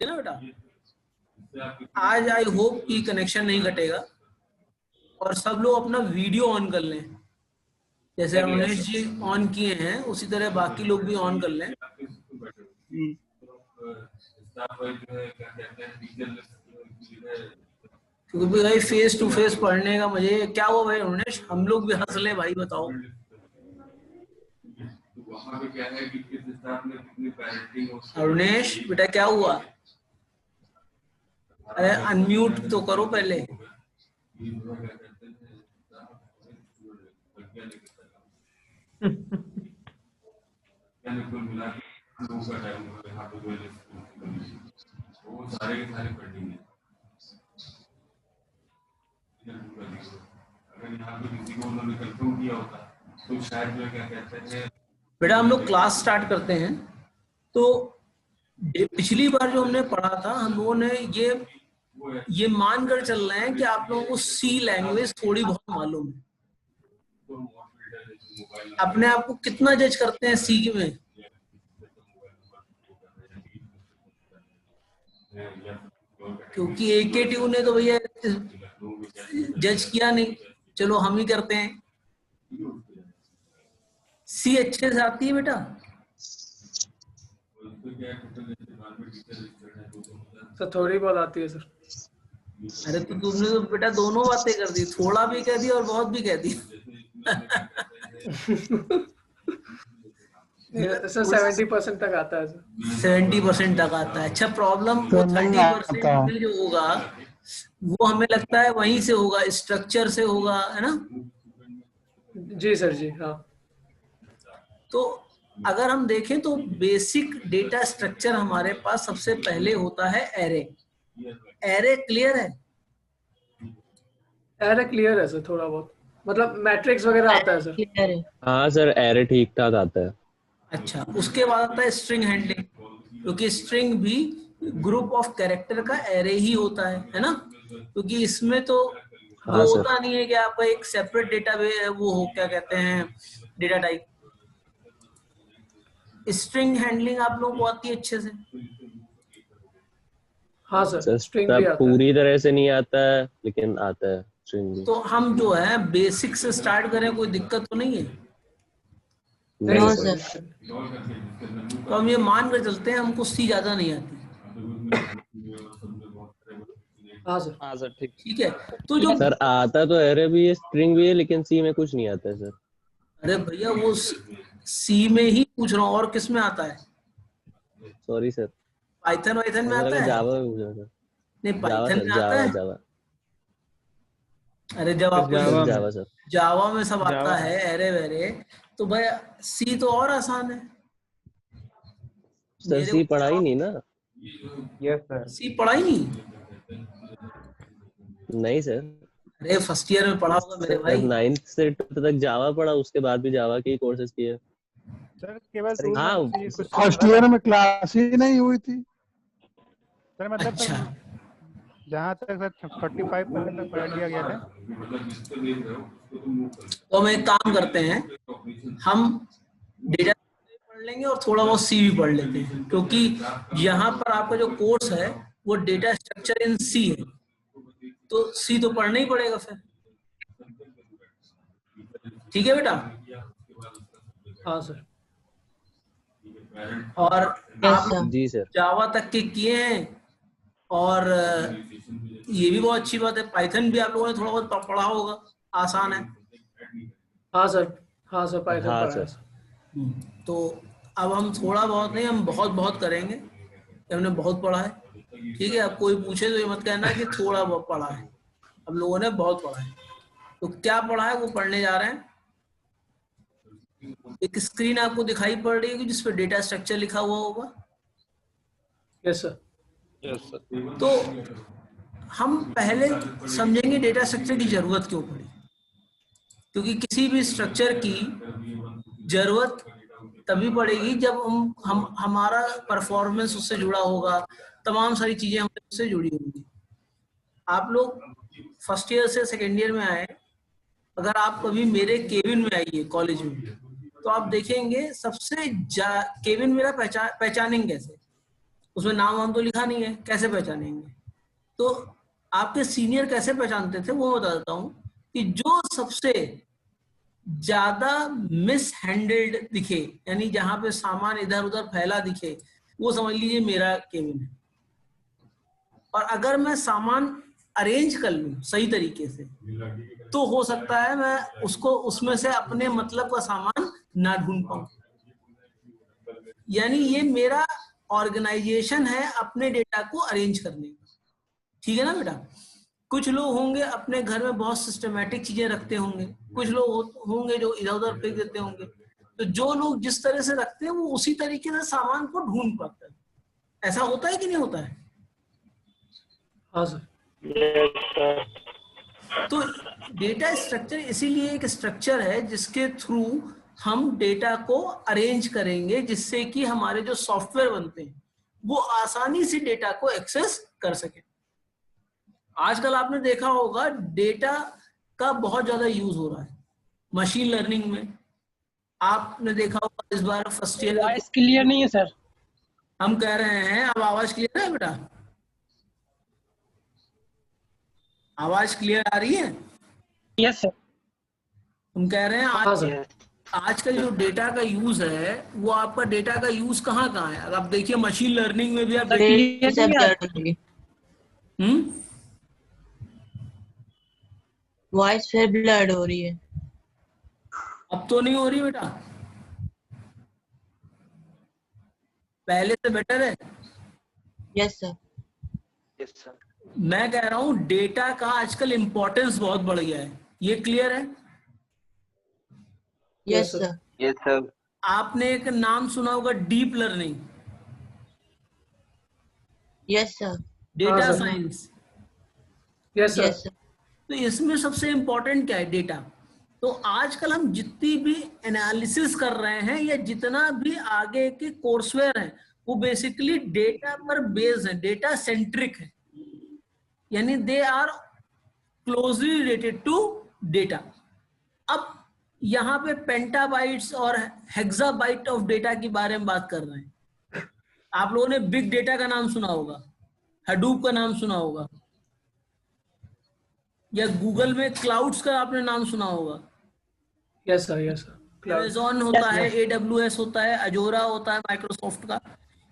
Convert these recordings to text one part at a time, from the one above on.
है ना बेटा। आज आई होप कि कनेक्शन नहीं घटेगा और सब लोग अपना वीडियो ऑन कर लें, जैसे रमेश जी ऑन किए हैं उसी तरह बाकी लोग भी ऑन कर लें। क्योंकि भाई फेस टू फेस पढ़ने का मुझे क्या हुआ भाई रमेश, हम लोग भी हंस ले भाई, बताओ। अरुणेश बेटा क्या हुआ? अरे अनम्यूट तो करो पहले। बेटा हम लोग क्लास स्टार्ट करते हैं, तो पिछली बार जो हमने पढ़ा था हम लोगों ने ये मानकर चल रहे हैं कि आप लोगों को सी लैंग्वेज थोड़ी बहुत मालूम है। अपने आप को कितना जज करते हैं सी में? क्योंकि AKTU ने तो भैया जज किया नहीं, चलो हम ही करते हैं। सी अच्छे से आती है बेटा? सर थोड़ी बहुत आती है सर। अरे तो तुमने तो बेटा दोनों बातें कर दी, थोड़ा भी कह दी और बहुत भी कह दी। सर 70% तक आता है सर। 70% तक आता है। अच्छा, प्रॉब्लम वो 30% में जो होगा वो हमें लगता है वहीं से होगा, स्ट्रक्चर से होगा, है ना? जी सर जी हाँ। तो अगर हम देखें तो बेसिक डेटा स्ट्रक्चर हमारे पास सबसे पहले होता है एरे। एरे क्लियर है? एरे क्लियर है सर, थोड़ा बहुत मतलब मैट्रिक्स वगैरह आता है सर। हाँ सर एरे ठीक ठाक आता है। अच्छा, उसके बाद आता है स्ट्रिंग हैंडलिंग, क्योंकि स्ट्रिंग भी ग्रुप ऑफ कैरेक्टर का एरे ही होता है ना? क्योंकि इसमें तो वो होता नहीं है कि आपका एक सेपरेट डेटा वो हो, क्या कहते हैं, डेटा टाइप। स्ट्रिंग हैंडलिंग आप लोगों को आती है अच्छे से? हाँ सर स्ट्रिंग भी आता है। पूरी तरह से नहीं आता है लेकिन आता है स्ट्रिंग भी। तो हम जो है बेसिक से स्टार्ट करें, कोई दिक्कत तो नहीं है? नहीं सर। तो हम ये मान कर चलते हैं हमको सी ज्यादा नहीं आती। हाँ सर। हाँ सर ठीक है। तो जो सर आता तो एरे भी है स्ट्रिंग भी है लेकिन सी में कुछ नहीं आता है सर। अरे भैया वो सी में ही पूछ रहा हूँ, और किस में आता है? Sorry sir. पाइथन वाइथन में आता है? जावा में पूछा सर। नहीं पाइथन में आता है? जावा। अरे जब आपको जावा सर, जावा में सब आता है एरे वेरे, तो भाई सी तो और आसान है। सर सी पढ़ाई नहीं ना? Yes sir. सी पढ़ाई नहीं? नहीं सर। अरे फर्स्ट ईयर में पढ़ा होगा मेरे भाई। 9th से 12th तक जावा पढ़ा, उसके बाद भी जावा के कोर्सेज किए सर। केवल हाँ फर्स्ट ईयर में क्लास ही नहीं हुई थी सर, मतलब अच्छा। जहाँ तक सर 45% तक पढ़ा दिया गया था। तो हम एक काम करते हैं, हम डेटा पढ़ लेंगे और थोड़ा बहुत सी भी पढ़ लेते हैं, क्योंकि यहाँ पर आपका जो कोर्स है वो डेटा स्ट्रक्चर इन सी है, तो सी तो पढ़ना ही पड़ेगा फिर। ठीक है बेटा? हाँ सर। और आप जी सर जावा तक के किए हैं, और ये भी बहुत अच्छी बात है, पाइथन भी आप लोगों ने थोड़ा बहुत पढ़ा होगा, आसान है। हाँ सर। हाँ सर पाइथन हाँ पढ़ा है सर। तो अब हम थोड़ा बहुत नहीं, हम बहुत बहुत करेंगे। हमने बहुत पढ़ा है, ठीक है? अब कोई पूछे तो ये मत कहना कि थोड़ा बहुत पढ़ा है, हम लोगों ने बहुत पढ़ा है। तो क्या पढ़ा है वो पढ़ने जा रहे हैं। एक स्क्रीन आपको दिखाई पड़ रही है जिसपे डेटा स्ट्रक्चर लिखा हुआ होगा। Yes sir. तो हम पहले समझेंगे डेटा स्ट्रक्चर की जरूरत क्यों पड़ी, क्योंकि किसी भी स्ट्रक्चर की जरूरत तभी पड़ेगी जब हमारा परफॉर्मेंस उससे जुड़ा होगा, तमाम सारी चीजें हमसे उससे जुड़ी होंगी। आप लोग फर्स्ट ईयर से सेकेंड ईयर में आए, अगर आप कभी मेरे केबिन में आइए कॉलेज में, तो आप देखेंगे सबसे केबिन मेरा पहचानेंगे कैसे? उसमें नाम वाम तो लिखा नहीं है, कैसे पहचानेंगे? तो आपके सीनियर कैसे पहचानते थे वो बता देता हूँ कि जो सबसे ज्यादा मिस हैंडल्ड दिखे, यानी जहां पे सामान इधर उधर फैला दिखे, वो समझ लीजिए मेरा केबिन है। और अगर मैं सामान अरेंज कर लूं सही तरीके से तो हो सकता है मैं उसको उसमें से अपने मतलब का सामान ना ढूंढ पाऊं। यानी ये मेरा ऑर्गेनाइजेशन है अपने डेटा को अरेंज करने का। ठीक है ना बेटा? कुछ लोग होंगे अपने घर में बहुत सिस्टमैटिक चीजें रखते होंगे, कुछ लोग होंगे जो इधर उधर फेंक देते होंगे। तो जो लोग जिस तरह से रखते हैं वो उसी तरीके से सामान को ढूंढ पाते हैं। ऐसा होता है कि नहीं होता है? हाँ सर। तो डेटा स्ट्रक्चर इसीलिए एक स्ट्रक्चर है जिसके थ्रू हम डेटा को अरेंज करेंगे, जिससे कि हमारे जो सॉफ्टवेयर बनते हैं वो आसानी से डेटा को एक्सेस कर सके। आजकल आपने देखा होगा डेटा का बहुत ज्यादा यूज हो रहा है मशीन लर्निंग में। आपने देखा होगा इस बार फर्स्ट ईयर वॉइस क्लियर नहीं है सर। हम कह रहे हैं, अब आवाज क्लियर है बेटा? आवाज क्लियर आ रही है? Yes sir. हम कह रहे हैं हाँ सर। आजकल जो डेटा का यूज है वो आपका डेटा का यूज कहाँ कहाँ है? अब आप देखिए मशीन लर्निंग में भी आप वॉइस फिर ब्लर्ड हो रही है। अब तो नहीं हो रही बेटा? पहले से बेटर है? Yes sir. Yes sir. मैं कह रहा हूं डेटा का आजकल इंपॉर्टेंस बहुत बढ़ गया है, ये क्लियर है? Yes sir. Yes sir. आपने एक नाम सुना होगा deep learning, yes sir. Data sir. Science. Yes sir. Yes sir. तो इसमें सबसे इंपॉर्टेंट क्या है? डेटा। तो आजकल हम जितनी भी एनालिसिस कर रहे हैं या जितना भी आगे के कोर्सवेयर हैं वो बेसिकली डेटा पर बेस्ड है, डेटा सेंट्रिक है, यानी they are closely related to data. अब यहाँ पे पेंटाबाइट्स और हेक्साबाइट ऑफ डेटा के बारे में बात कर रहे हैं। आप लोगों ने बिग डेटा का नाम सुना होगा, हडूप का नाम सुना होगा, या गूगल में क्लाउड्स का आपने नाम सुना होगा। Yes sir. Yes sir. Amazon होता है, AWS होता है, अजोरा होता है माइक्रोसॉफ्ट का,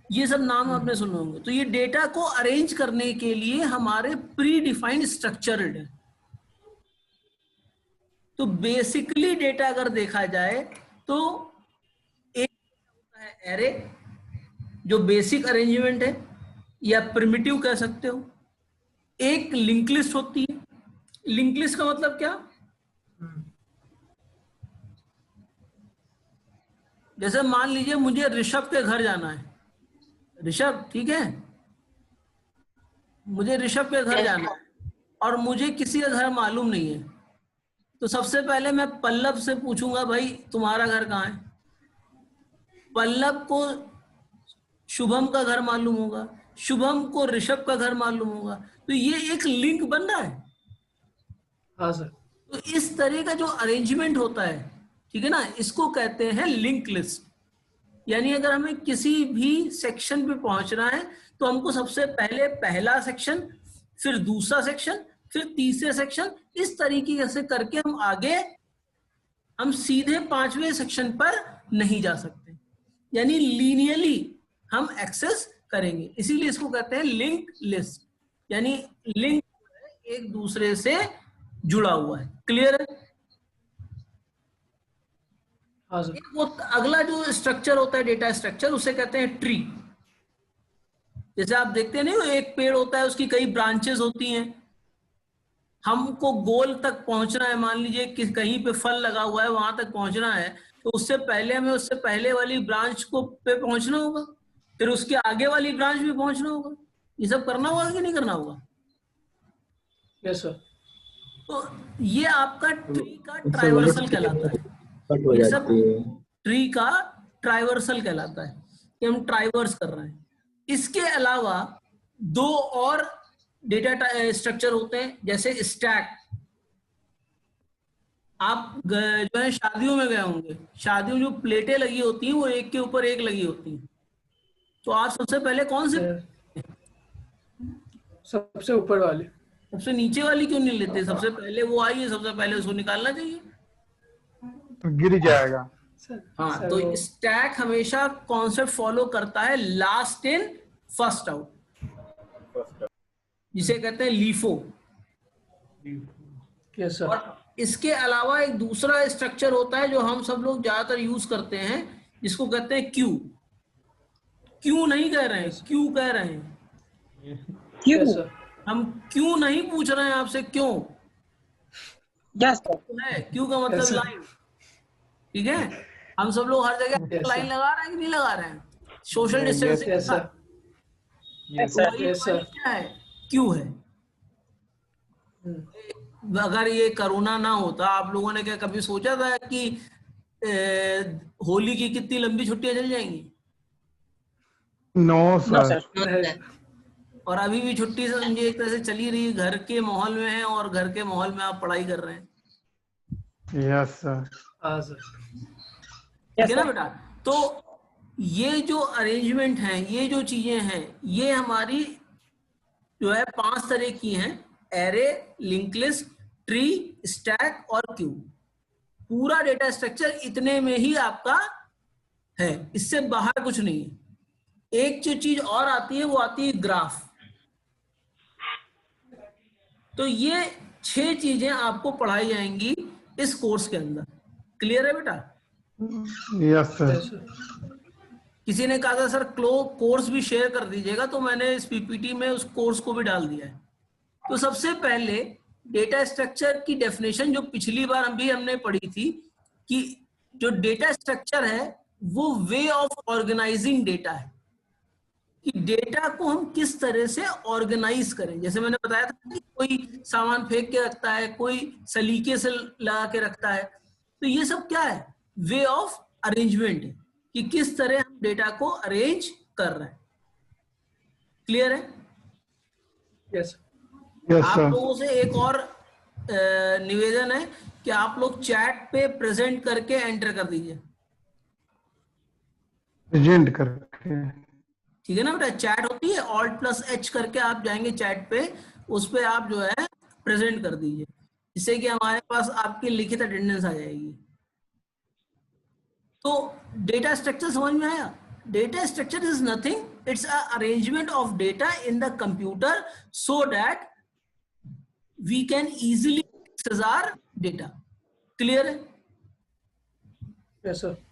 ये सब नाम आपने सुने होंगे। तो ये डेटा को अरेंज करने के लिए हमारे प्री डिफाइंड स्ट्रक्चर्ड है। तो बेसिकली डेटा अगर देखा जाए तो एक होता है एरे, जो बेसिक अरेंजमेंट है या प्रिमिटिव कह सकते हो। एक लिंक लिस्ट होती है। लिंक लिस्ट का मतलब क्या? जैसे मान लीजिए मुझे ऋषभ के घर जाना है, ऋषभ ठीक है, मुझे ऋषभ के घर जाना है और मुझे किसी का घर मालूम नहीं है, तो सबसे पहले मैं पल्लव से पूछूंगा भाई तुम्हारा घर कहाँ है। पल्लव को शुभम का घर मालूम होगा, शुभम को ऋषभ का घर मालूम होगा, तो ये एक लिंक बन रहा है। हाँ सर। तो इस तरह का जो अरेंजमेंट होता है, ठीक है ना, इसको कहते हैं लिंक लिस्ट। यानी अगर हमें किसी भी सेक्शन पे पहुंचना है तो हमको सबसे पहले पहला सेक्शन, फिर दूसरा सेक्शन, फिर तीसरे सेक्शन, इस तरीके से करके हम आगे, हम सीधे 5वें सेक्शन पर नहीं जा सकते, यानी लीनियरली हम एक्सेस करेंगे। इसीलिए इसको कहते हैं लिंक लिस्ट, यानी लिंक एक दूसरे से जुड़ा हुआ है। क्लियर है? हाँ सर। वो अगला जो स्ट्रक्चर होता है डेटा स्ट्रक्चर, उसे कहते हैं ट्री। जैसे आप देखते हैं ना, एक पेड़ होता है, उसकी कई ब्रांचेस होती हैं। हमको गोल तक पहुंचना है, मान लीजिए कि कहीं पे फल लगा हुआ है, वहां तक पहुंचना है, तो उससे पहले हमें उससे पहले वाली ब्रांच को पे पहुंचना होगा, फिर उसके आगे वाली ब्रांच में पहुंचना होगा। ये सब करना होगा कि नहीं करना होगा? Yes sir. तो ये आपका ट्री का ट्राइवर्सल कहलाता है। ये सब ट्री का ट्राइवर्सल कहलाता है कि हम ट्राइवर्स कर रहे हैं। इसके अलावा दो और डेटा स्ट्रक्चर होते हैं, जैसे स्टैक। आप जो है शादियों में गए होंगे, शादियों में जो प्लेटें लगी होती हैं वो एक के ऊपर एक लगी होती हैं, तो आप सबसे पहले कौन से, सबसे ऊपर वाले। सबसे नीचे वाली क्यों नहीं लेते? सबसे पहले वो आई है, सबसे पहले उसको निकालना चाहिए। तो गिर जाएगा। हाँ, सर, तो वो- स्टैक हमेशा कॉन्सेप्ट फॉलो करता है लास्ट इन फर्स्ट आउट, जिसे कहते हैं लीफो। Yes sir. और इसके अलावा एक दूसरा स्ट्रक्चर होता है जो हम सब लोग ज्यादातर यूज करते हैं, जिसको कहते हैं क्यू। क्यों नहीं कह रहे हैं, क्यों कह रहे हैं। क्यों? Yes sir. हम क्यों नहीं पूछ रहे हैं आपसे, क्यों यस सर। है, क्यों का मतलब Yes, sir. लाइन। ठीक है, हम सब लोग हर जगह Yes, लाइन sir. लगा रहे हैं कि नहीं लगा रहे हैं, social distancing yes sir. Yes sir. Yes, sir. क्या है, क्यों है। अगर ये कोरोना ना होता, आप लोगों ने क्या कभी सोचा था कि होली की कितनी लंबी छुट्टियां चल जाएंगी? No no sir. सर। नहीं। और अभी भी छुट्टी से समझिए एक तरह से चली रही, घर के माहौल में है और घर के माहौल में आप पढ़ाई कर रहे हैं। Yes sir. हाँ सर। ठीक है ना बेटा। तो ये जो अरेंजमेंट है, ये जो चीजें हैं, ये हमारी जो है 5 तरह की हैं: array, link list, tree, stack और क्यू। पूरा डेटा स्ट्रक्चर इतने में ही आपका है, इससे बाहर कुछ नहीं है। एक जो चीज और आती है वो आती है ग्राफ। तो ये 6 चीजें आपको पढ़ाई जाएंगी इस कोर्स के अंदर। क्लियर है बेटा? Yes sir. Yes sir. किसी ने कहा था सर कोर्स भी शेयर कर दीजिएगा, तो मैंने इस पीपीटी में उस कोर्स को भी डाल दिया है। तो सबसे पहले डेटा स्ट्रक्चर की डेफिनेशन जो पिछली बार हमने पढ़ी थी, कि जो डेटा स्ट्रक्चर है वो वे ऑफ ऑर्गेनाइजिंग डेटा है, कि डेटा को हम किस तरह से ऑर्गेनाइज करें। जैसे मैंने बताया था कि कोई सामान फेंक के रखता है, कोई सलीके से लगा के रखता है, तो ये सब क्या है, वे ऑफ अरेंजमेंट है, कि किस तरह हम डेटा को अरेंज कर रहे हैं। क्लियर है? यस यस आप सर। लोगों से एक और निवेदन है कि आप लोग चैट पे प्रेजेंट करके एंटर कर दीजिए। प्रेजेंट करके। ठीक है ना बेटा? चैट होती है, Alt+H करके आप जाएंगे चैट पे, उस पे आप जो है प्रेजेंट कर दीजिए, जिससे कि हमारे पास आपकी लिखित अटेंडेंस आ जाएगी। तो डेटा स्ट्रक्चर समझ में आया? Data structure is nothing, it's a arrangement of data in the computer so that we can easily access our data. Clear है? Yes sir.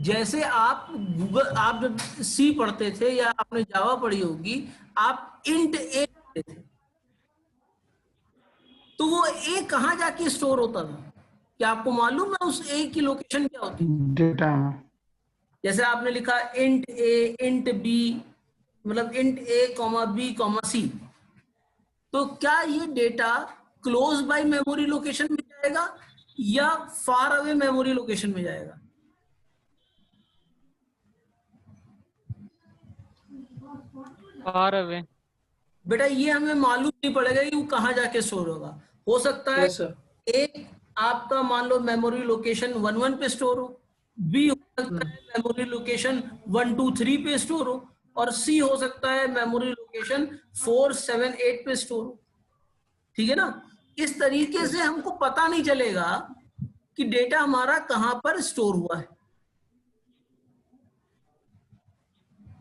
जैसे आप गूगल, आप जब सी पढ़ते थे या आपने जावा पढ़ी होगी, आप इंट ए पढ़ते थे, तो वो ए कहाँ जाके स्टोर होता था? क्या आपको मालूम है उस ए की लोकेशन क्या होती है? डेटा में। जैसे आपने लिखा इंट ए, इंट बी, मतलब इंट ए कॉमा बी कॉमा सी, तो क्या ये data close by memory location में जाएगा या फार अवे मेमोरी लोकेशन में जाएगा? Far away. बेटा ये हमें मालूम नहीं पड़ेगा कि वो कहाँ जाके स्टोर होगा। हो सकता है यस सर। एक आपका मान लो मेमोरी लोकेशन 11 पे स्टोर हो, बी हो सकता है मेमोरी लोकेशन 123 पे स्टोर हो, और सी हो सकता है मेमोरी लोकेशन 478 पे स्टोर हो। ठीक है ना? इस तरीके से हमको पता नहीं चलेगा कि डेटा हमारा कहां पर स्टोर हुआ है।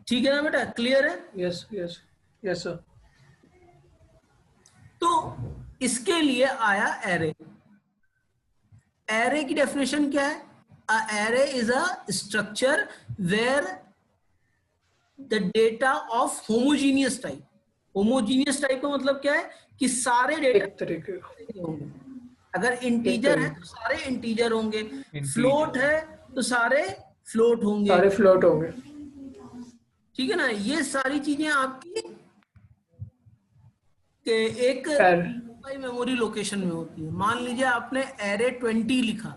ठीक है ना बेटा? क्लियर है? Yes yes yes sir. तो इसके लिए आया एरे। एरे की डेफिनेशन क्या है? A array is a structure where the data of homogeneous type. Homogeneous type का मतलब क्या है? कि सारे डेटा एक तरीके होंगे। अगर इंटीजर है तो सारे इंटीजर होंगे, फ्लोट है तो सारे फ्लोट होंगे। सारे फ्लोट होंगे। ठीक है ना? ये सारी चीजें आपकी एक मेमोरी लोकेशन में होती है। मान लीजिए आपने एरे 20 लिखा,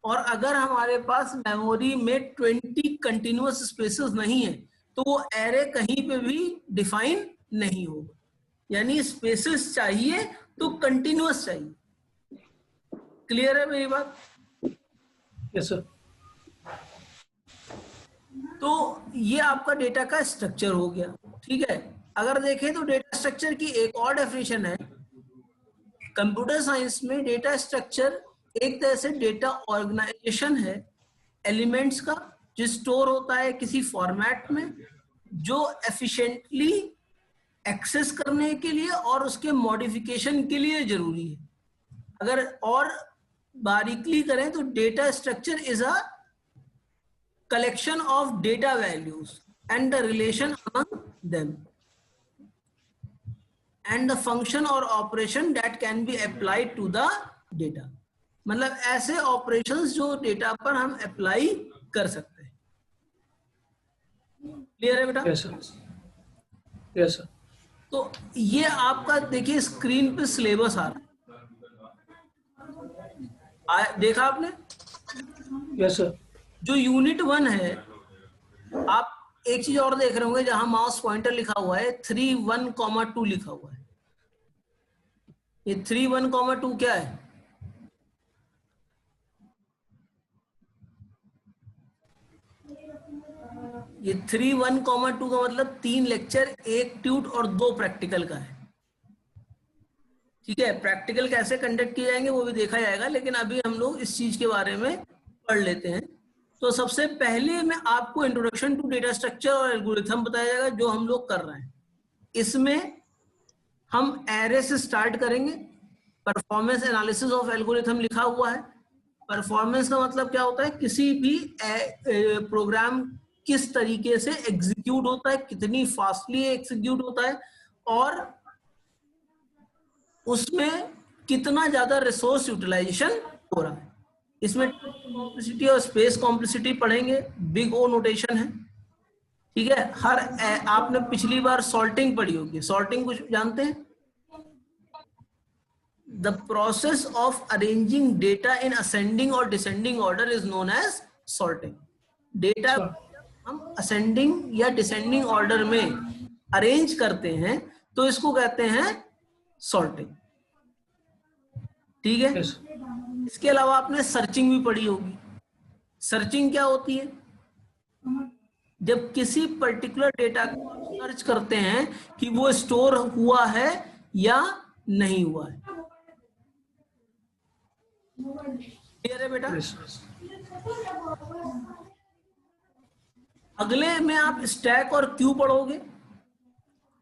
और अगर हमारे पास मेमोरी में 20 कंटिन्यूअस स्पेसेस नहीं है, तो वो एरे कहीं पे भी डिफाइन नहीं होगा। यानी स्पेसेस चाहिए तो कंटिन्यूअस चाहिए। क्लियर है मेरी बात? Yes sir. तो ये आपका डेटा का स्ट्रक्चर हो गया, ठीक है। अगर देखें तो डेटा स्ट्रक्चर की एक और डेफिनेशन है कंप्यूटर साइंस में। डेटा स्ट्रक्चर एक तरह से डेटा ऑर्गेनाइजेशन है एलिमेंट्स का, जो स्टोर होता है किसी फॉर्मेट में, जो एफिशिएंटली एक्सेस करने के लिए और उसके मॉडिफिकेशन के लिए जरूरी है। अगर और बारीकली करें तो data structure is a collection of data values and the relation among them and the function or operation that can be applied to the data। मतलब ऐसे ऑपरेशंस जो डेटा पर हम अप्लाई कर सकते हैं। क्लियर है बेटा? Yes sir, yes sir. तो ये आपका देखिए स्क्रीन पे सिलेबस आ रहा है, देखा आपने? Yes sir. जो यूनिट 1 है, आप एक चीज और देख रहे होंगे जहां माउस पॉइंटर लिखा हुआ है 3.1,2 लिखा हुआ है। ये 3.1,2 क्या है? ये 3.1,2 का मतलब 3 लेक्चर, 1 ट्यूट और 2 प्रैक्टिकल का है। ठीक है, प्रैक्टिकल कैसे कंडक्ट किए जाएंगे वो भी देखा जाएगा, लेकिन अभी हम लोग इस चीज के बारे में पढ़ लेते हैं। तो सबसे पहले मैं आपको इंट्रोडक्शन टू डेटा स्ट्रक्चर और एल्गोरिथम बताया जाएगा जो हम लोग कर रहे हैं। इसमें हम एरे से स्टार्ट करेंगे। परफॉर्मेंस एनालिसिस ऑफ एल्गोरिथम लिखा हुआ है। परफॉर्मेंस का मतलब क्या होता है? किसी भी प्रोग्राम किस तरीके से एग्जीक्यूट होता है, कितनी फास्टली एग्जीक्यूट होता है और उसमें कितना ज्यादा रिसोर्स यूटिलाइजेशन हो रहा है। इसमें कॉम्प्लेक्सिटी और स्पेस कॉम्प्लेक्सिटी पढ़ेंगे, बिग ओ नोटेशन है। ठीक है, हर आपने पिछली बार सॉर्टिंग पढ़ी होगी। सॉर्टिंग कुछ जानते हैं? The process of arranging data in ascending और descending order is known as sorting. Data हम असेंडिंग या डिसेंडिंग ऑर्डर में अरेंज करते हैं तो इसको कहते हैं सॉर्टिंग। ठीक है, इसके अलावा आपने सर्चिंग भी पढ़ी होगी। सर्चिंग क्या होती है? जब किसी पर्टिकुलर डेटा को सर्च करते हैं कि वो स्टोर हुआ है या नहीं हुआ है। क्लियर है बेटा? अगले में आप स्टैक और क्यू पढ़ोगे।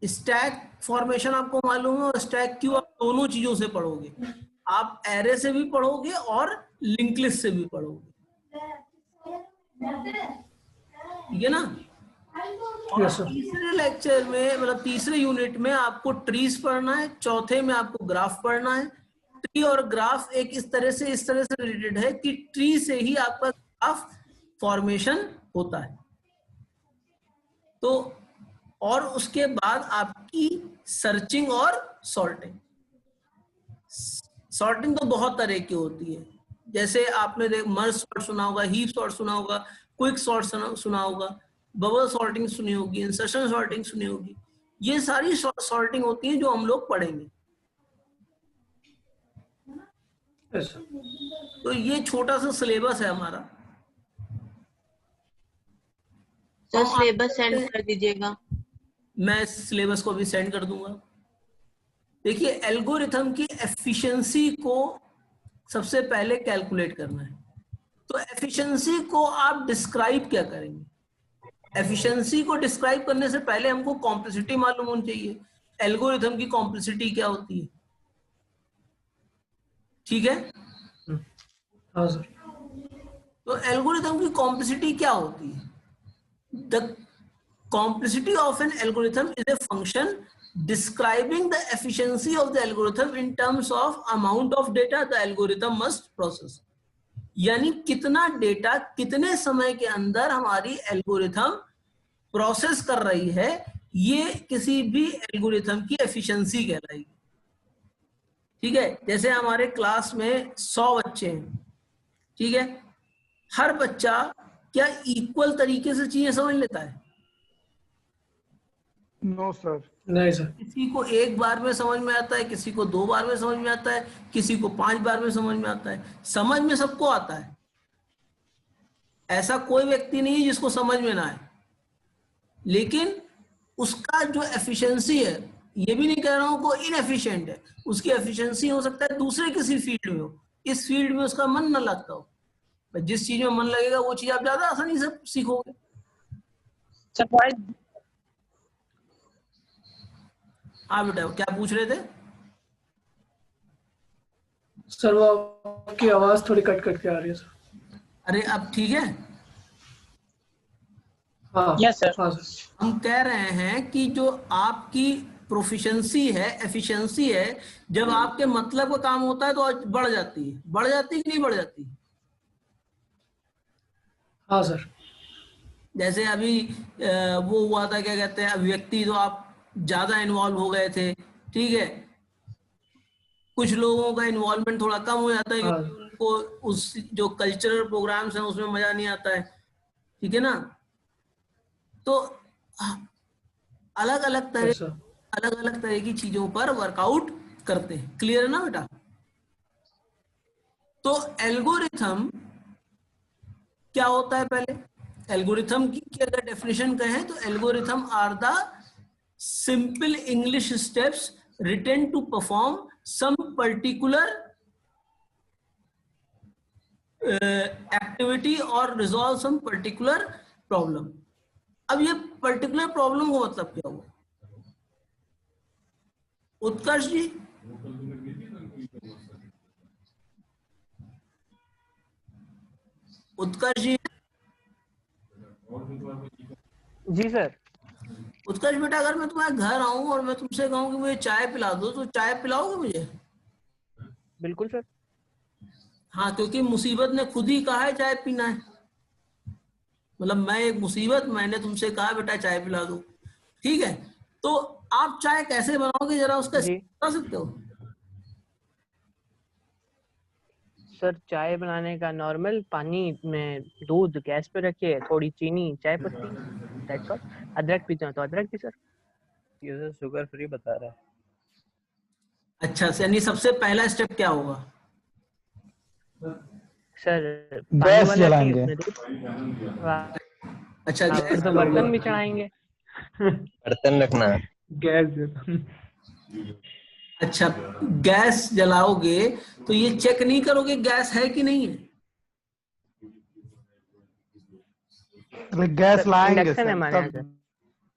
स्टैक फॉर्मेशन आपको मालूम है और स्टैक क्यू आप दोनों चीजों से पढ़ोगे। आप एरे से भी पढ़ोगे और लिंक लिस्ट से भी पढ़ोगे। ठीक है ना? और तीसरे लेक्चर में मतलब तीसरे यूनिट में आपको ट्रीज पढ़ना है, चौथे में आपको ग्राफ पढ़ना है। ट्री और ग्राफ एक इस तरह से रिलेटेड है कि ट्री से ही आपका ग्राफ फॉर्मेशन होता है। तो और उसके बाद आपकी सर्चिंग और सॉर्टिंग। सॉर्टिंग तो बहुत तरह की होती है, जैसे आपने मर्ज सॉर्ट सुना होगा, हीप सॉर्ट सुना होगा, क्विक सॉर्ट सुना होगा, बबल सॉर्टिंग सुनी होगी, इंसर्शन सॉर्टिंग सुनी होगी। ये सारी सॉर्टिंग होती है जो हम लोग पढ़ेंगे। तो ये छोटा सा सिलेबस है हमारा। सर सिलेबस सेंड कर दीजिएगा। मैं सिलेबस को भी सेंड कर दूंगा। देखिए, एल्गोरिथम की एफिशिएंसी को सबसे पहले कैलकुलेट करना है। तो एफिशिएंसी को आप डिस्क्राइब क्या करेंगे? एफिशिएंसी को डिस्क्राइब करने से पहले हमको कॉम्प्लेक्सिटी मालूम होनी चाहिए। एल्गोरिथम की कॉम्प्लेक्सिटी क्या होती है? ठीक है, हाँ सर। तो एल्गोरिथम की कॉम्प्लेक्सिटी क्या होती है? The complexity of an algorithm is a function describing the efficiency of the algorithm in terms of amount of data the algorithm must process। यानी कितना डेटा कितने समय के अंदर हमारी एल्गोरिथम प्रोसेस कर रही है, ये किसी भी एल्गोरिथम की एफिशिएंसी कहलाएगी। ठीक है, जैसे हमारे क्लास में 100 बच्चे हैं। ठीक है, हर बच्चा क्या इक्वल तरीके से चीजें समझ लेता है? No sir. नहीं सर। किसी को एक बार में समझ में आता है, किसी को 2 बार में समझ में आता है, किसी को 5 बार में समझ में आता है। समझ में सबको आता है। ऐसा कोई व्यक्ति नहीं है जिसको समझ में ना आए, लेकिन उसका जो एफिशिएंसी है, ये भी नहीं कह रहा हूं को इनएफिशिएंट है, उसकी एफिशिएंसी हो सकता है दूसरे किसी फील्ड में हो, इस फील्ड में उसका मन न लगता हो। जिस चीज में मन लगेगा वो चीज आप ज्यादा आसानी से सीखोगे। Sir, why? हाँ बेटा, क्या पूछ रहे थे? सर वो आपकी आवाज थोड़ी कट कट के आ रही है सर। अरे अब ठीक है? हाँ Yes, sir. हाँ सर। हम कह रहे हैं कि जो आपकी प्रोफिशिएंसी है, एफिशिएंसी है, जब आपके मतलब का काम होता है तो बढ़ जाती है। बढ़ जाती है कि नहीं बढ़ जाती? हाँ सर। जैसे अभी वो हुआ था, क्या कहते हैं, अभिव्यक्ति, तो आप ज्यादा इन्वॉल्व हो गए थे, ठीक है। कुछ लोगों का इन्वॉल्वमेंट थोड़ा कम हो जाता है क्योंकि उनको उस जो कल्चरल प्रोग्राम्स हैं उसमें मजा नहीं आता है, ठीक है ना। तो अलग अलग तरह की चीजों पर वर्कआउट करते हैं। क्लियर है ना बेटा? तो एल्गोरिथम क्या होता है? पहले एल्गोरिथम की अगर डेफिनेशन कहें तो algorithm are the simple English steps written to perform some particular activity और रिजॉल्व सम पर्टिकुलर प्रॉब्लम। अब ये पर्टिकुलर प्रॉब्लम का मतलब क्या हुआ? उत्कर्ष जी, उत्कर्ष जी, जी सर। उत्कर्ष बेटा, अगर मैं तुम्हारे घर आऊं और मैं तुमसे कहूं कि मुझे चाय पिला दो, तो चाय पिलाओगे मुझे? बिल्कुल सर। हाँ, क्योंकि मुसीबत ने खुद ही कहा है चाय पीना है। मतलब मैं एक मुसीबत, मैंने तुमसे कहा बेटा चाय पिला दो, ठीक है। तो आप चाय कैसे बनाओगे, जरा उसका बता सकते हो? सर चाय बनाने का नॉर्मल पानी में दूध गैस पे रखे, थोड़ी चीनी, चाय पत्ती, दैट्स ऑल। अदरक पीते हो तो अदरक भी सर। ये सर शुगर फ्री बता रहा है। अच्छा, यानी सबसे पहला स्टेप क्या होगा? सर गैस जलाएंगे। अच्छा, तो बर्तन भी चढ़ाएंगे। बर्तन रखना। गैस। अच्छा, गैस जलाओगे तो ये चेक नहीं करोगे गैस है कि नहीं है? गैस लाएंगे इंडक्शन है हमारे यहाँ सर।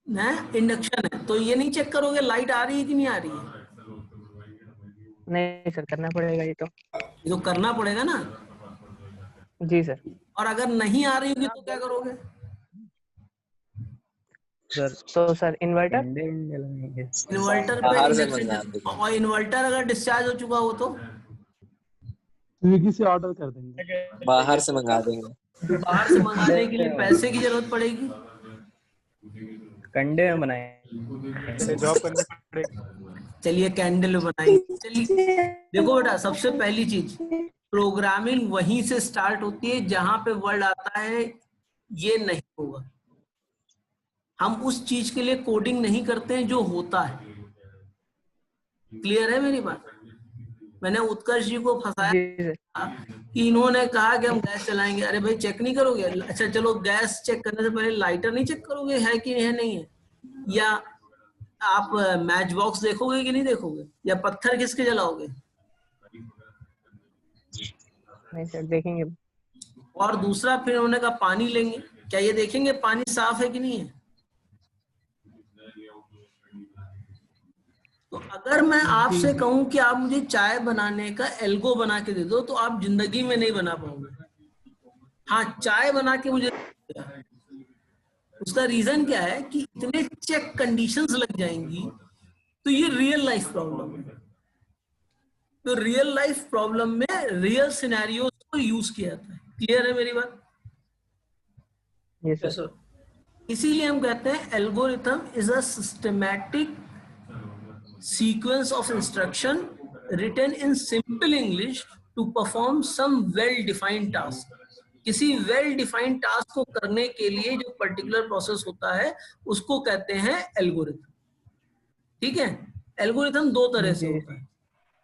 ना, इंडक्शन है तो ये नहीं चेक करोगे लाइट आ रही है कि नहीं आ रही है? नहीं सर, करना पड़ेगा ये तो करना पड़ेगा ना जी सर। और अगर नहीं आ रही होगी तो क्या करोगे? सर तो सर इन्वर्टर पे इंडक्शन, और इन्वर्टर अगर डिस्चार्ज हो चुका हो तो स्विगी से ऑर्डर कर देंगे, बाहर से मंगा देंगे। बाहर से मंगाने के लिए पैसे की जरूरत पड़ेगी, कंडे में बनाए, जॉब करनी पड़ेगी। चलिए कैंडल बनाएंगे। चलिए देखो बेटा, सबसे पहली चीज प्रोग्रामिंग वहीं से स्टार्ट होती है जहां पे वर्ड आता है ये नहीं होगा। हम उस चीज के लिए कोडिंग नहीं करते हैं जो होता है। क्लियर है मेरी बात? मैंने उत्कर्ष जी को फंसाया कि इन्होंने कहा कि हम गैस चलाएंगे। अरे भाई चेक नहीं करोगे? अच्छा चलो, गैस चेक करने से पहले लाइटर नहीं चेक करोगे है कि है नहीं है? या आप मैच बॉक्स देखोगे कि नहीं देखोगे? या पत्थर किसके जलाओगे? नहीं सर, देखेंगे। और दूसरा फिर उन्होंने कहा पानी लेंगे, क्या ये देखेंगे पानी साफ है कि नहीं है? तो अगर मैं आपसे कहूं कि आप मुझे चाय बनाने का एल्गो बना के दे दो तो आप जिंदगी में नहीं बना पाओगे। हाँ, चाय बना के मुझे, उसका रीजन क्या है कि इतने चेक कंडीशंस लग जाएंगी। तो ये रियल लाइफ प्रॉब्लम है। तो रियल लाइफ प्रॉब्लम में रियल सिनेरियोस को यूज किया जाता है। क्लियर है मेरी बात? Yes sir. इसीलिए हम कहते हैं algorithm is a systematic sequence of instruction written in simple English to perform some well-defined task. किसी well-defined task को करने के लिए जो particular process होता है उसको कहते हैं एल्गोरिथम। ठीक है? एल्गोरिथम दो तरह से होता है,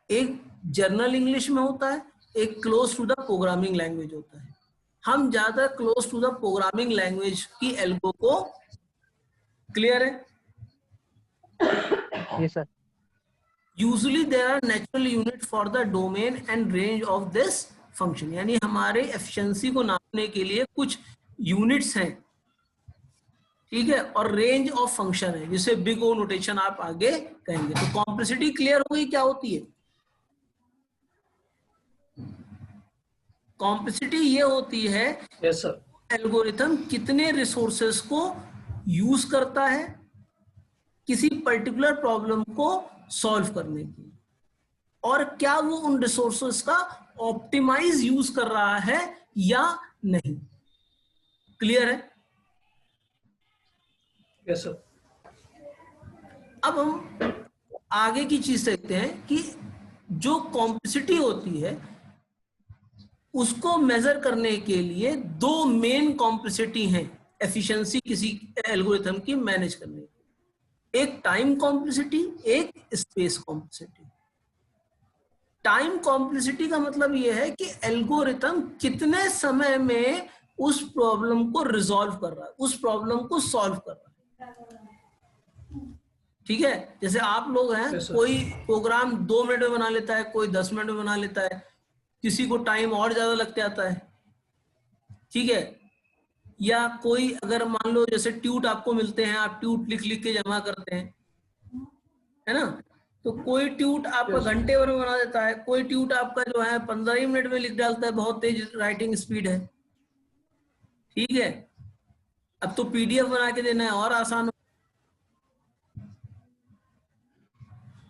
एक जनरल इंग्लिश में होता है, एक close to the programming language होता है। हम ज्यादा close to the programming language की एल्गो को, क्लियर है? Yes sir. Usually there are natural unit for the domain and range of this function, यानी हमारे एफिशिएंसी को नापने के लिए कुछ यूनिट्स हैं, ठीक है, और रेंज ऑफ फंक्शन है, जिसे बिग ओ नोटेशन आप आगे कहेंगे। तो कॉम्प्लेक्सिटी क्लियर हो गई क्या होती है? कॉम्प्लेक्सिटी ये होती है यस सर। एल्गोरिथम कितने रिसोर्सेस को यूज करता है किसी पर्टिकुलर प्रॉब्लम को सॉल्व करने की, और क्या वो उन रिसोर्सेस का ऑप्टिमाइज यूज कर रहा है या नहीं। क्लियर है? Yes sir. अब हम आगे की चीज देखते हैं कि जो कॉम्प्लेक्सिटी होती है उसको मेजर करने के लिए दो मेन कॉम्प्लेक्सिटी हैं एफिशिएंसी किसी एल्गोरिथम की मैनेज करने की। एक टाइम कॉम्प्लेक्सिटी, एक स्पेस कॉम्प्लेक्सिटी। टाइम कॉम्प्लेक्सिटी का मतलब यह है कि एल्गोरिथम कितने समय में उस प्रॉब्लम को रिजॉल्व कर रहा है, उस प्रॉब्लम को सॉल्व कर रहा है। ठीक है, जैसे आप लोग हैं, कोई प्रोग्राम 2 मिनट में बना लेता है, कोई 10 मिनट में बना लेता है, किसी को टाइम और ज्यादा लग जाता है, ठीक है। या कोई अगर मान लो जैसे ट्यूट आपको मिलते हैं, आप ट्यूट लिख लिख के जमा करते हैं, है ना, तो कोई ट्यूट आपका घंटे भर में बना देता है, कोई ट्यूट आपका जो है 15 ही मिनट में लिख डालता है, बहुत तेज राइटिंग स्पीड है, ठीक है। अब तो पीडीएफ बना के देना है और आसान,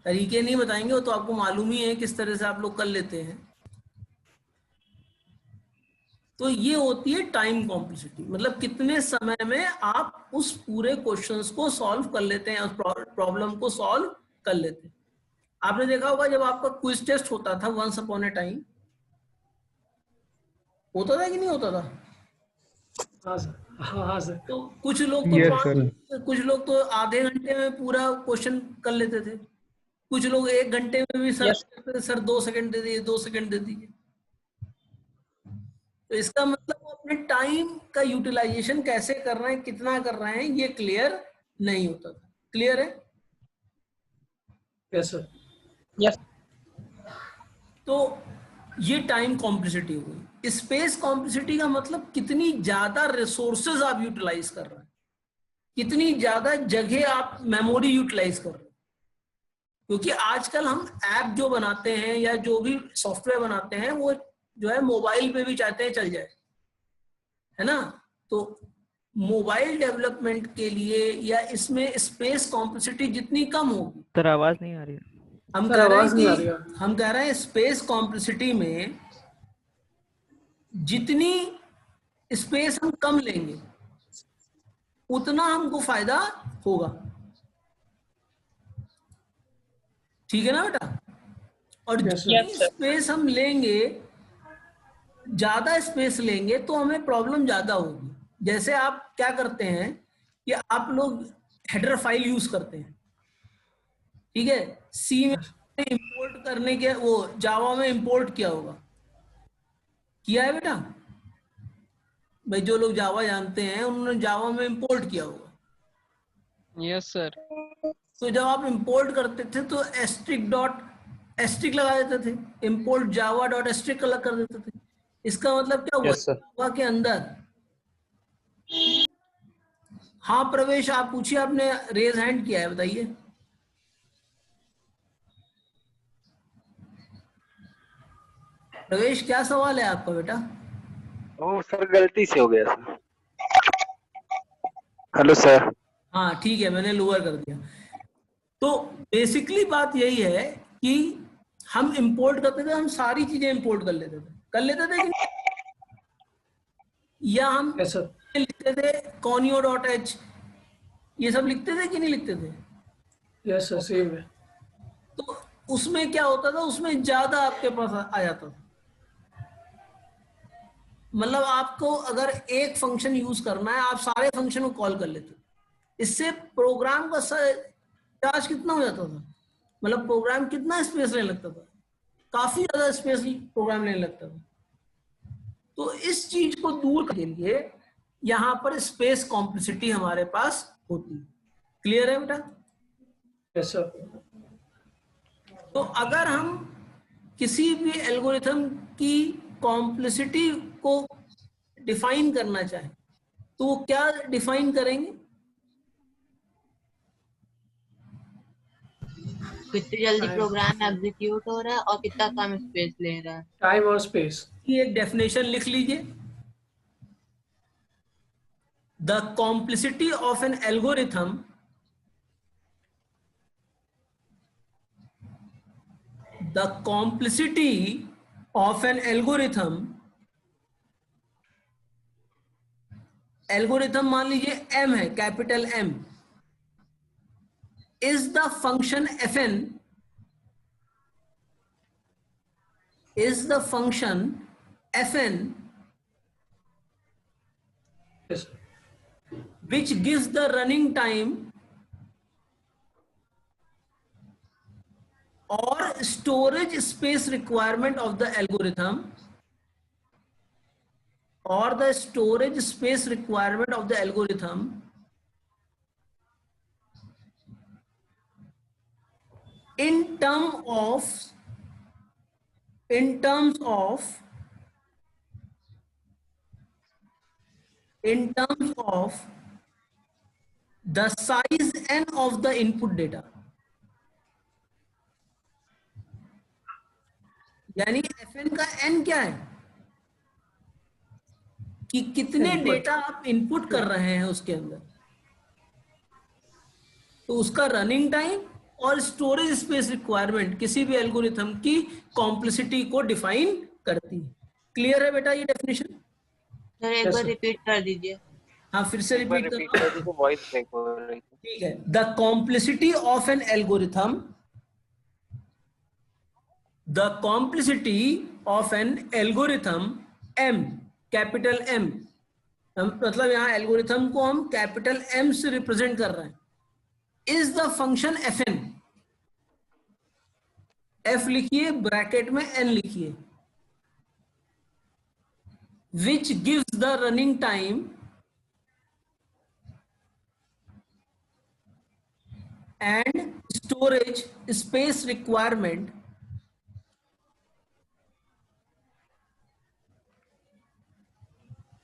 तरीके नहीं बताएंगे, वो तो आपको मालूम ही है किस तरह से आप लोग कर लेते हैं। तो ये होती है टाइम कॉम्प्लेक्सिटी, मतलब कितने समय में आप उस पूरे क्वेश्चंस को सॉल्व कर लेते हैं, उस प्रॉब्लम को सॉल्व कर लेते हैं। आपने देखा होगा जब आपका क्विज टेस्ट होता था वंस अपॉन ए टाइम, होता था कि नहीं होता था? हाँ सर। हाँ सर। तो कुछ लोग कुछ लोग तो आधे घंटे में पूरा क्वेश्चन कर लेते थे, कुछ लोग 1 घंटे में भी सर 2 सेकंड दे दीजिए, 2 सेकंड दे दीजिए। तो इसका मतलब वो अपने टाइम का यूटिलाइजेशन कैसे कर रहे हैं, कितना कर रहे हैं, ये क्लियर नहीं होता था। क्लियर है? Yes sir. यस। तो ये टाइम कॉम्प्लेक्सिटी हो गई। स्पेस कॉम्प्लेक्सिटी का मतलब कितनी ज्यादा रिसोर्सेज आप यूटिलाइज कर रहे हैं, कितनी ज्यादा जगह आप मेमोरी यूटिलाइज कर रहे हैं। क्योंकि आजकल हम ऐप जो बनाते हैं या जो भी सॉफ्टवेयर बनाते हैं वो जो है मोबाइल पे भी चाहते हैं चल जाए, है ना। तो मोबाइल डेवलपमेंट के लिए या इसमें स्पेस कॉम्प्लेक्सिटी जितनी कम होगी, सर आवाज नहीं आ रही है। हम कह रहे हैं स्पेस कॉम्प्लेक्सिटी में जितनी स्पेस हम कम लेंगे उतना हमको फायदा होगा, ठीक है ना बेटा। और जितनी स्पेस हम लेंगे, ज्यादा स्पेस लेंगे तो हमें प्रॉब्लम ज्यादा होगी। जैसे आप क्या करते हैं कि आप लोग हेडर फाइल यूज करते हैं, ठीक है, सी में इंपोर्ट करने के, वो जावा में इंपोर्ट किया होगा, किया है बेटा भाई? जो लोग जावा जानते हैं उन्होंने जावा में इंपोर्ट किया होगा। Yes sir. तो जब आप इंपोर्ट करते थे तो एस्ट्रिक लगा देते थे, इंपोर्ट जावा डॉट एस्ट्रिक अलग कर देते थे। इसका मतलब क्या हुआ? जावा के अंदर। हाँ प्रवेश, आप पूछिए, आपने रेज हैंड किया है, बताइए। प्रवेश क्या सवाल है आपका बेटा? ओ सर गलती से हो गया सर। Hello sir. हाँ ठीक है, मैंने लोअर कर दिया। तो बेसिकली बात यही है कि हम इंपोर्ट करते थे, हम सारी चीजें इंपोर्ट कर लेते थे कि या हम लिखते थे conio.h, ये सब लिखते थे कि नहीं लिखते थे? यस सर, सेम है। तो उसमें क्या होता था, उसमें ज्यादा आपके पास आ जाता था। मतलब आपको अगर एक फंक्शन यूज करना है, आप सारे फंक्शन को कॉल कर लेते। इससे प्रोग्राम का चार्ज कितना हो जाता था, मतलब प्रोग्राम कितना स्पेस लेने लगता था, काफी ज्यादा स्पेस प्रोग्राम लेने लगता था। तो इस चीज को दूर करने के लिए यहां पर स्पेस कॉम्प्लेक्सिटी हमारे पास होती है। क्लियर है बेटा? Yes sir. तो अगर हम किसी भी एल्गोरिथम की कॉम्प्लेक्सिटी को डिफाइन करना चाहें तो वो क्या डिफाइन करेंगे? कितनी जल्दी प्रोग्राम एग्जीक्यूट हो रहा है और कितना कम स्पेस ले रहा है। टाइम और स्पेस की एक डेफिनेशन लिख लीजिए। The complexity of an algorithm the complexity of an algorithm मान लीजिए m है, capital M, is the function fn, is the function fn yes which gives the running time or storage space requirement of the algorithm, or the storage space requirement of the algorithm in terms of the size n of the input data. यानी fn का n क्या है कि कितने data आप input कर रहे हैं उसके अंदर, तो उसका रनिंग टाइम और स्टोरेज स्पेस रिक्वायरमेंट किसी भी एल्गोरिथम की कॉम्प्लेक्सिटी को डिफाइन करती है। क्लियर है बेटा ये डेफिनेशन? सर एक बार रिपीट कर दीजिए। हाँ फिर से रिपीट कर दीजिए, वॉइस ब्रेक हो रही थी। ठीक है। The complexity of an algorithm, the complexity of an algorithm m, capital M, मतलब यहां एल्गोरिथम को हम कैपिटल M से रिप्रेजेंट कर रहे हैं, is the function fn, f लिखिए ब्रैकेट में n लिखिए, which gives the running time and storage space requirement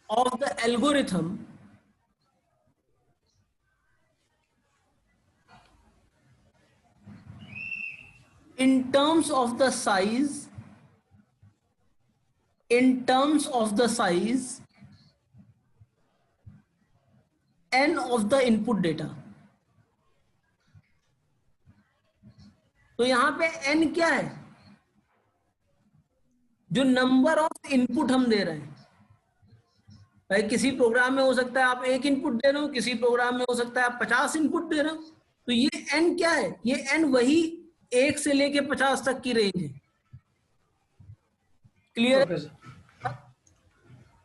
of the algorithm in terms of the size n of the input data। तो यहां पे n क्या है? जो नंबर ऑफ इनपुट हम दे रहे हैं। भाई किसी प्रोग्राम में हो सकता है आप 1 इनपुट दे रहे हो, किसी प्रोग्राम में हो सकता है आप 50 इनपुट दे रहे हो, तो ये n क्या है? ये n वही 1 से लेके 50 तक की रेंज है। क्लियर?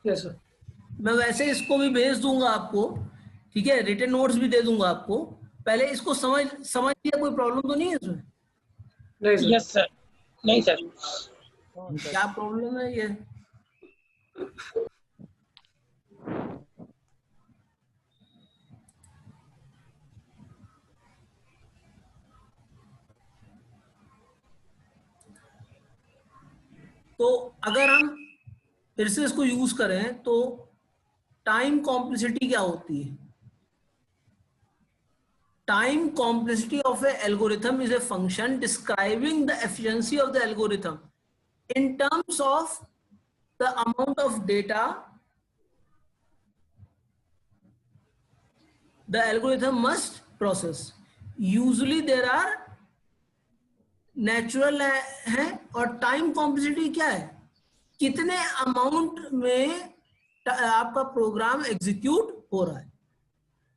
Yes sir. मैं वैसे इसको भी भेज दूंगा आपको, ठीक है, रिटन नोट्स भी दे दूंगा आपको, पहले इसको समझ लिया। कोई प्रॉब्लम तो नहीं है इसमें? नहीं सर। Yes sir. नहीं सर। क्या प्रॉब्लम है ये? तो अगर हम फिर से इसको यूज करें तो टाइम कॉम्प्लेक्सिटी क्या होती है? Time complexity of A algorithm is a function describing the efficiency of the algorithm in terms of the amount of data the algorithm must process. Usually there are natural है और time complexity क्या है? कितने amount में आपका program execute हो रहा है।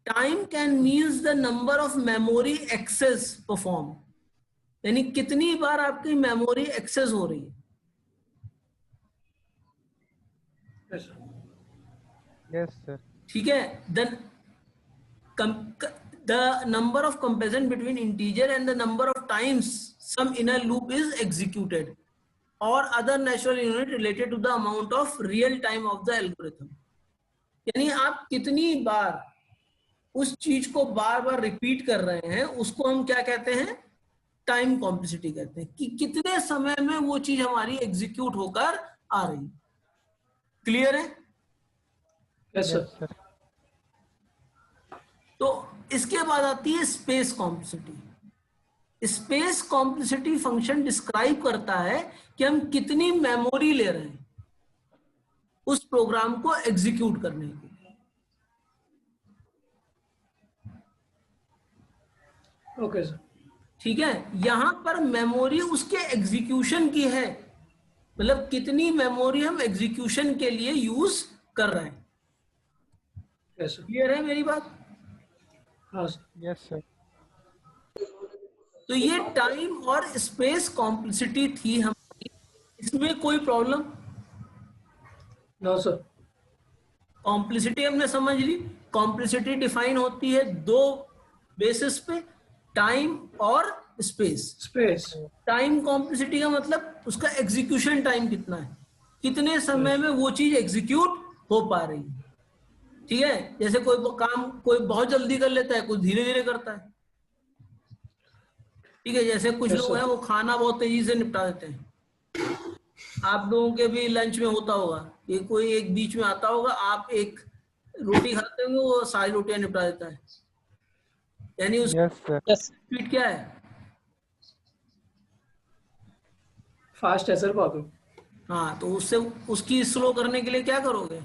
Time can means the number of memory access perform, यानी कितनी बार आपकी मेमोरी एक्सेस हो रही है। Yes sir. ठीक है। the number of comparison between integer and the number of times some inner loop is executed, or other natural unit related to the amount of real time of the algorithm. यानी आप कितनी बार उस चीज को बार बार repeat कर रहे हैं, उसको हम क्या कहते हैं? टाइम कॉम्प्लेक्सिटी कहते हैं, कि कितने समय में वो चीज हमारी एग्जीक्यूट होकर आ रही। क्लियर है? Yes sir. तो इसके बाद आती है space complexity. Space complexity function describe करता है कि हम कितनी मेमोरी ले रहे हैं उस प्रोग्राम को एग्जीक्यूट करने के लिए। Okay sir. ठीक है, यहां पर मेमोरी उसके एग्जीक्यूशन की है, मतलब कितनी मेमोरी हम एग्जीक्यूशन के लिए यूज कर रहे हैं। Yes sir. क्लियर है मेरी बात? हाँ सर। Yes sir. तो ये टाइम और स्पेस कॉम्प्लेक्सिटी थी हमारी, इसमें कोई प्रॉब्लम? No sir. कॉम्प्लेक्सिटी हमने समझ ली। कॉम्प्लेक्सिटी डिफाइन होती है दो बेसिस पे, टाइम और स्पेस। स्पेस। टाइम कॉम्प्लेक्सिटी का मतलब उसका एग्जीक्यूशन टाइम कितना है, कितने समय में वो चीज एग्जीक्यूट हो पा रही है। ठीक है, जैसे कोई काम कोई बहुत जल्दी कर लेता है, कोई धीरे धीरे करता है। ठीक है, जैसे कुछ लोग हैं वो खाना बहुत तेजी से निपटा देते हैं। आप लोगों के भी लंच में होता होगा, ये कोई एक बीच में आता होगा, आप एक रोटी खाते होंगे, वो सारी रोटियां निपटा देता है, यानी उसकी स्पीड क्या है? फास्ट है सर बहुत। हाँ, तो उससे उसकी स्लो करने के लिए क्या करोगे?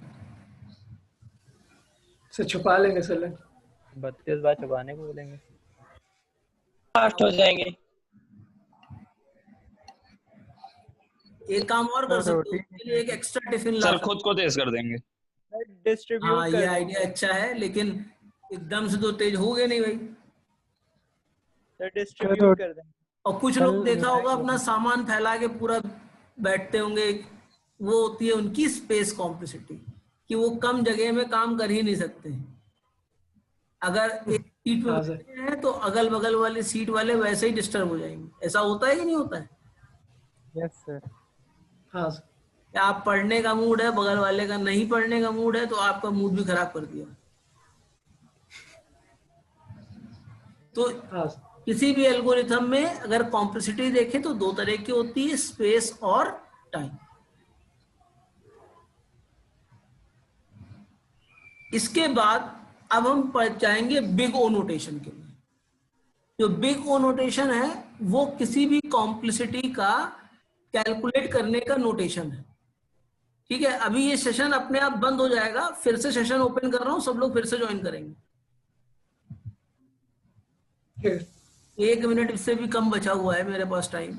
सर छुपा लेंगे सर। 32 बार छुपाने को बोलेंगे, फास्ट हो जाएंगे। एक काम और कर सकते हो, उसके लिए एक एक्स्ट्रा टिफिन ला। सर खुद को तेज कर देंगे। डिस्ट्रीब्यूट। हाँ, ये आइडिया अच्छा है, लेकिन एकदम से तो तेज हो गए नहीं भाई। सर डिस्ट्रीब्यूट कर देंगे। और कुछ लोग देखा होगा अपना सामान फैला के पूरा बैठते होंगे, वो होती है उनकी स्पेस कॉम्प्लेक्सिटी, कि वो कम जगह में काम कर ही नहीं सकते। अगर एक सीट पे बैठे हैं तो अगल बगल वाली सीट वाले वैसे ही डिस्टर्ब हो जाएंगे। ऐसा होता है कि नहीं होता है? Yes sir. हाँ सर। या आप पढ़ने का मूड है, बगल वाले का नहीं पढ़ने का मूड है, तो आपका मूड भी खराब कर दिया। तो हाँ किसी भी एल्गोरिथम में अगर कॉम्प्लेक्सिटी देखें तो दो तरह की होती है, स्पेस और टाइम। इसके बाद अब हम जाएंगे बिग ओ नोटेशन के लिए। जो बिग ओ नोटेशन है वो किसी भी कॉम्प्लेक्सिटी का कैलकुलेट करने का नोटेशन है। ठीक है, अभी ये सेशन अपने आप बंद हो जाएगा, फिर से सेशन ओपन कर रहा हूं, सब लोग फिर से ज्वाइन करेंगे। 1 मिनट इससे भी कम बचा हुआ है मेरे पास टाइम।